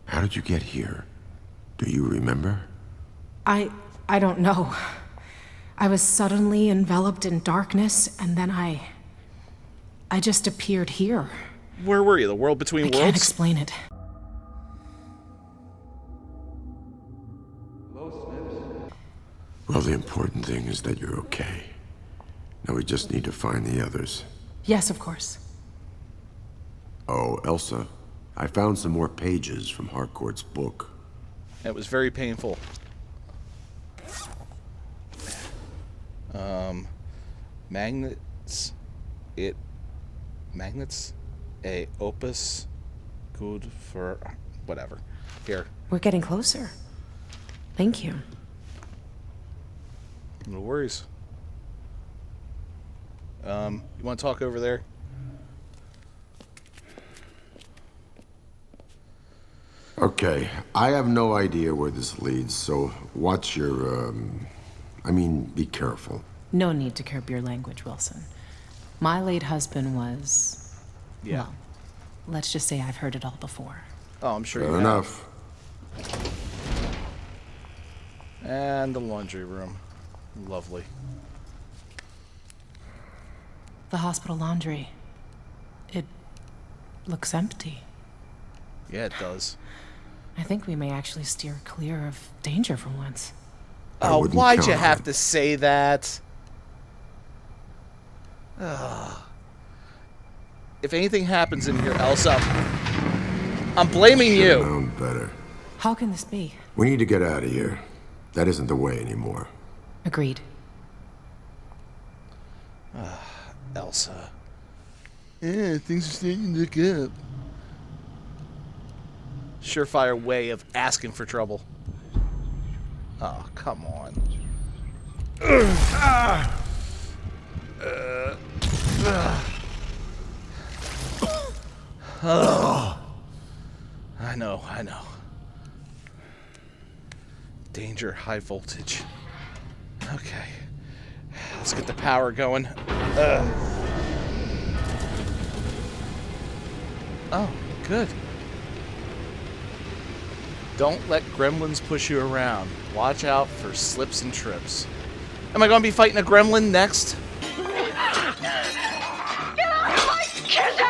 How did you get here? Do you remember? I don't know. I was suddenly enveloped in darkness, and then I just appeared here. Where were you? The world between worlds? I can't explain it. Well, the important thing is that you're okay. Now we just need to find the others. Yes, of course. Oh, Elsa, I found some more pages from Harcourt's book. It was very painful. Magnets, a opus, good for, whatever. Here. We're getting closer. Thank you. No worries. You want to talk over there? Okay, I have no idea where this leads, so watch your, be careful. No need to curb your language, Wilson. My late husband was... yeah. well, let's just say I've heard it all before. Oh, I'm sure you Fair have. enough. And the laundry room. Lovely. The hospital laundry. It looks empty. Yeah, it does. I think we may actually steer clear of danger for once. Oh, why'd you have to say that? Ugh. If anything happens in here, Elsa, I'm blaming you. Known better. How can this be? We need to get out of here. That isn't the way anymore. Agreed. Elsa. Yeah, things are starting to look up. Surefire way of asking for trouble. Oh, come on. I know. Danger, high voltage. Okay. Let's get the power going. Oh, good. Don't let gremlins push you around. Watch out for slips and trips. Am I going to be fighting a gremlin next? Get out of my kitchen!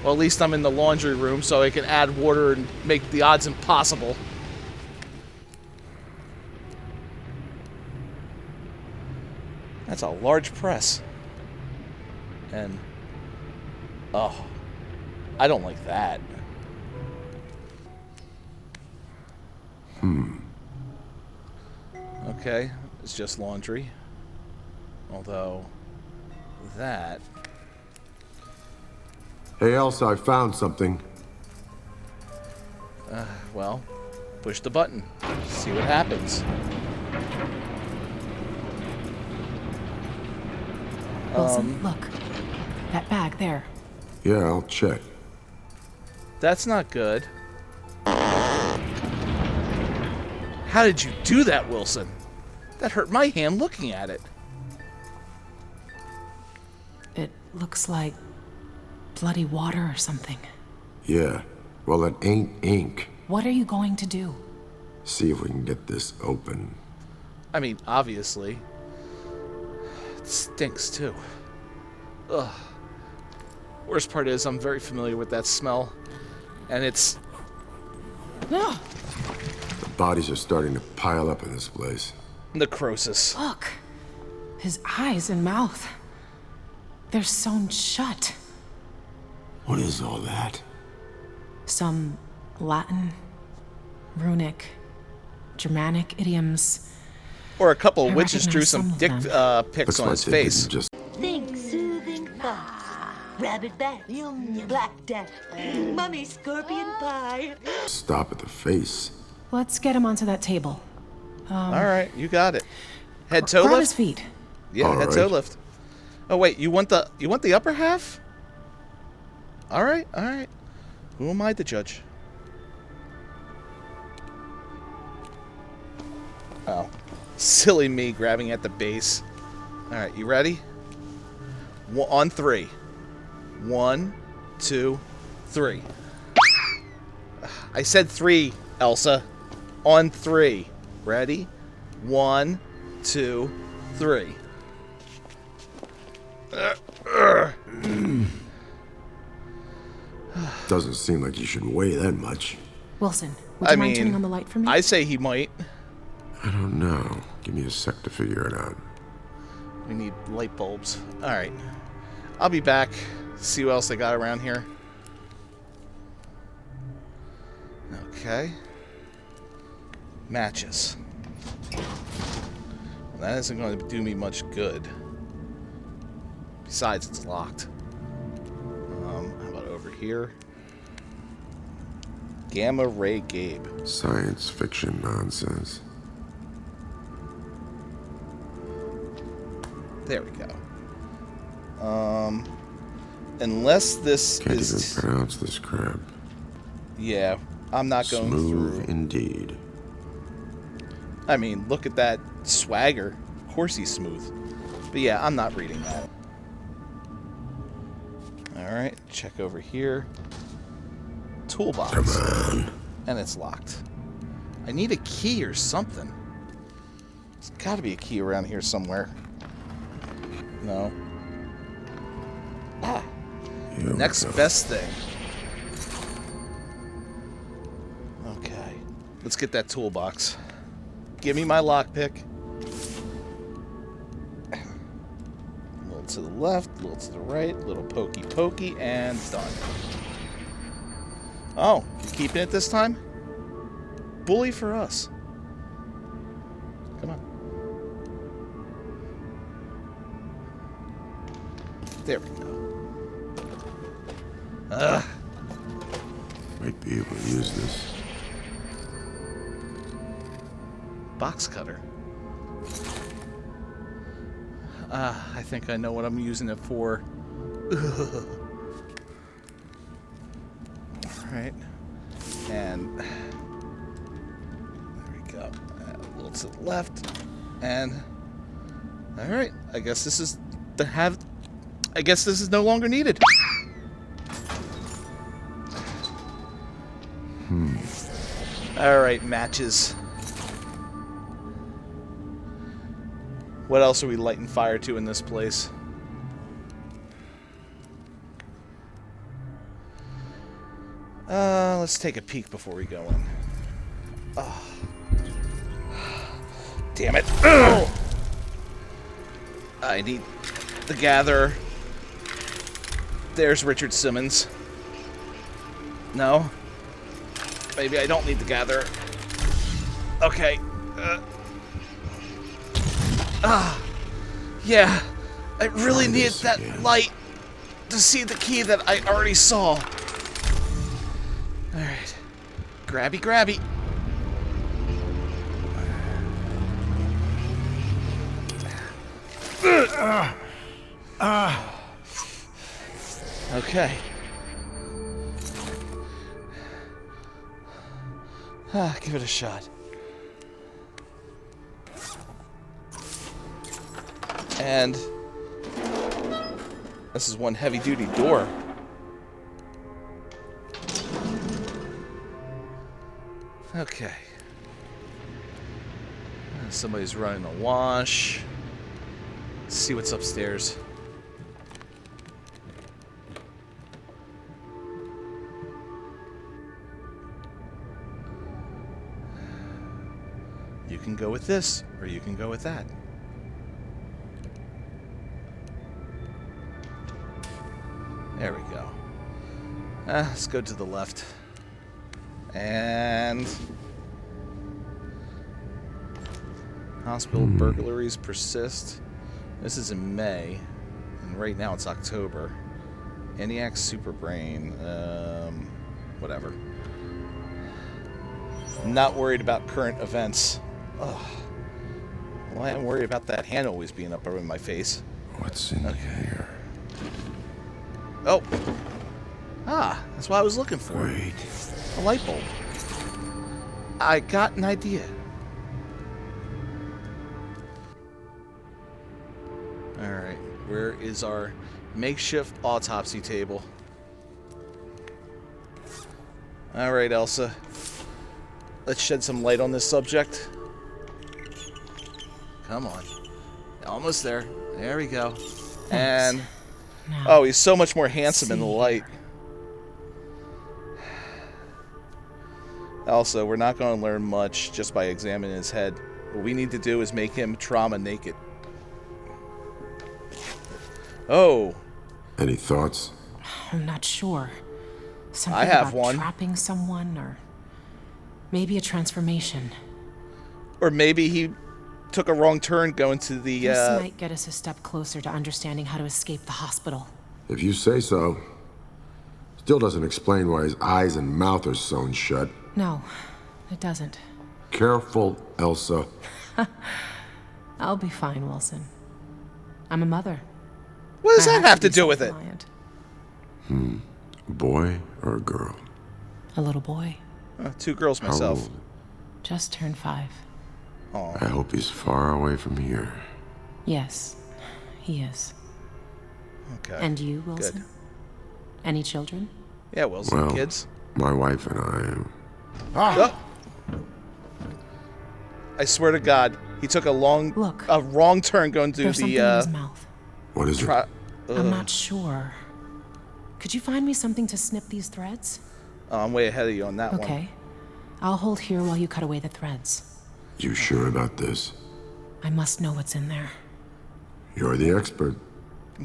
Well, at least I'm in the laundry room, so I can add water and make the odds impossible. That's a large press. And... oh. I don't like that. Okay, it's just laundry. Although... that... Hey, Elsa, I found something. Well, push the button. See what happens. Wilson, look. That bag there. Yeah, I'll check. That's not good. How did you do that, Wilson? That hurt my hand looking at it. It looks like bloody water or something. Yeah, well, it ain't ink. What are you going to do? See if we can get this open. I mean, obviously. It stinks, too. Ugh. Worst part is, I'm very familiar with that smell. And it's... No. The bodies are starting to pile up in this place. Necrosis. Look. His eyes and mouth. They're sewn shut. What is all that? Some Latin, runic, Germanic idioms. Or a couple of I witches drew recognize some some dick of them. pics on his face. Think soothing fox, rabbit bat, black death, mummy scorpion pie. Stop at the face. Let's get him onto that table. All right, you got it. Head toe lift. Grab his feet. Yeah, head toe lift. Oh wait, you want the upper half? All right. Who am I to judge? Oh, silly me grabbing at the base. All right, you ready? On 3. 1, 2, 3. I said 3, Elsa. On 3. Ready? 1, 2, 3. Doesn't seem like you should weigh that much. Wilson, would you mind turning on the light for me? I say he might. I don't know. Give me a sec to figure it out. We need light bulbs. All right. I'll be back. See what else they got around here. Okay. Matches. That isn't going to do me much good. Besides, it's locked. How about over here? Gamma Ray Gabe. Science fiction nonsense. There we go. Unless this Can't is... even pronounce this crap. Yeah, I'm not going Smooth through. indeed. I mean, look at that swagger. Of course he's smooth. But yeah, I'm not reading that. Alright, check over here. Toolbox. Come on. And it's locked. I need a key or something. There's gotta be a key around here somewhere. No. Ah. Next best thing. Okay. Let's get that toolbox. Give me my lockpick. A little to the left, a little to the right, a little pokey pokey, and done. Oh, you keeping it this time? Bully for us. Come on. There we go. Might be able to use this. Box cutter. I think I know what I'm using it for. Alright. And there we go. A little to the left. And alright. I guess this is I guess this is no longer needed. Alright, matches. What else are we lighting fire to in this place? Let's take a peek before we go in. Oh. Damn it. Oh. I need the gatherer. There's Richard Simmons. No? Maybe I don't need the gatherer. Okay. Yeah. I really need that light to see the key that I already saw. Alright. Grabby, grabby. Okay. Give it a shot. And this is one heavy-duty door. Okay. Somebody's running a wash. Let's see what's upstairs. You can go with this, or you can go with that. There we go. Let's go to the left. And hospital burglaries persist. This is in May, and right now it's October. ENIAC Superbrain. Whatever. Not worried about current events. Ugh. Well, I am worried about that hand always being up over my face. What's in here? Oh. That's what I was looking for. Great. A light bulb. I got an idea. Alright, where is our makeshift autopsy table? Alright, Elsa. Let's shed some light on this subject. Come on. Almost there. There we go. And oh, he's so much more handsome in the light. Also, we're not going to learn much just by examining his head. What we need to do is make him trauma naked. Oh. Any thoughts? I'm not sure. Something I have about one. Trapping someone, or maybe a transformation. Or maybe he took a wrong turn going to the, This might get us a step closer to understanding how to escape the hospital. If you say so. Still doesn't explain why his eyes and mouth are sewn shut. No, it doesn't. Careful, Elsa. I'll be fine, Wilson. I'm a mother. What does that have to do with it? A boy or a girl? A little boy. 2 girls myself. How old? Just turned 5. I hope he's far away from here. Yes, he is. Okay. And you, Wilson? Good. Any children? Yeah, Wilson, Well, kids. my wife and I. Oh. I swear to God, he took a wrong turn going through There's something in his mouth. What is it? I'm not sure. Could you find me something to snip these threads? Oh, I'm way ahead of you on that one. Okay. I'll hold here while you cut away the threads. You sure about this? I must know what's in there. You're the expert.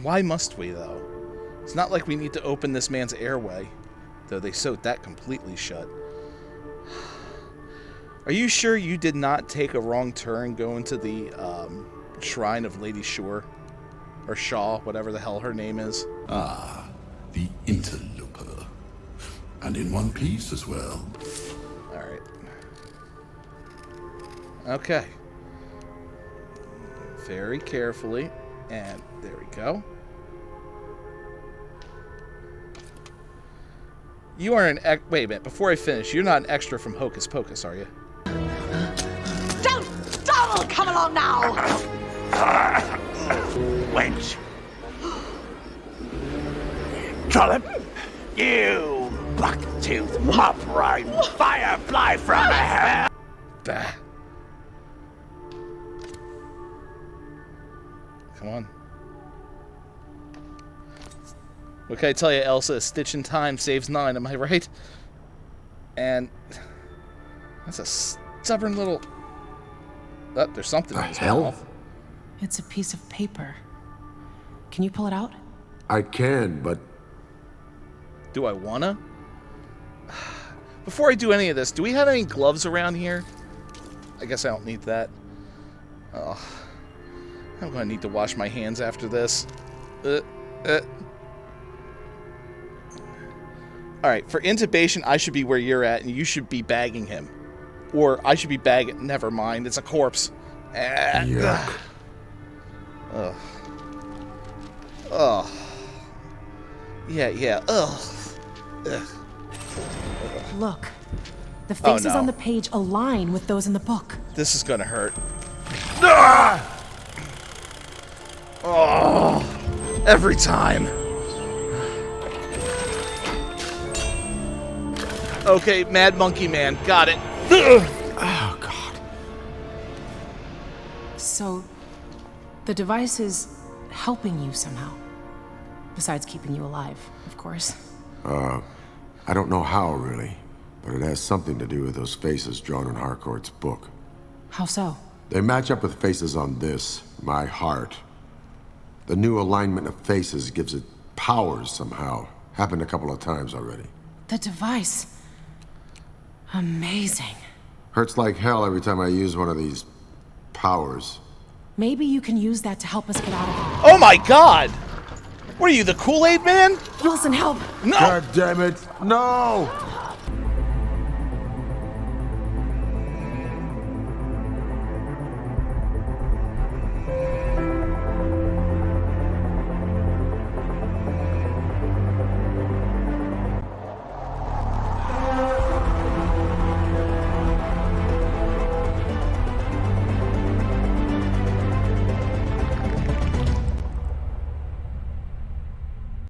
Why must we, though? It's not like we need to open this man's airway, though they sewed that completely shut. Are you sure you did not take a wrong turn going to the shrine of Lady Shore? Or Shaw, whatever the hell her name is? Ah, the interloper. And in one piece as well. Alright. Okay. Very carefully. And there we go. You are wait a minute, before I finish, you're not an extra from Hocus Pocus, are you? Donald, come along now! Wench. Trollop, you buck-toothed, mop-riding firefly from hell! Bah. Come on. What can I tell you, Elsa? A stitch in time saves 9, am I right? And that's a stubborn little... Oh, there's something in his mouth. It's a piece of paper. Can you pull it out? I can, but... Do I wanna? Before I do any of this, do we have any gloves around here? I guess I don't need that. Oh, I'm gonna need to wash my hands after this. Alright, for intubation, I should be where you're at, and you should be bagging him. Or I should be bagging... Never mind, it's a corpse. Yuck. Ugh. Ugh. Yeah. Ugh. Ugh. Look. The faces no. on the page align with those in the book. This is gonna hurt. Ah! Oh, every time. Okay, Mad Monkey Man, got it. Oh, God. So, the device is helping you somehow. Besides keeping you alive, of course. I don't know how, really. But it has something to do with those faces drawn in Harcourt's book. How so? They match up with faces on this, my heart. The new alignment of faces gives it powers somehow. Happened a couple of times already. The device. Amazing. Hurts like hell every time I use one of these powers. Maybe you can use that to help us get out of here. Oh my God! What are you, the Kool-Aid Man? Wilson, help! No! God damn it! No!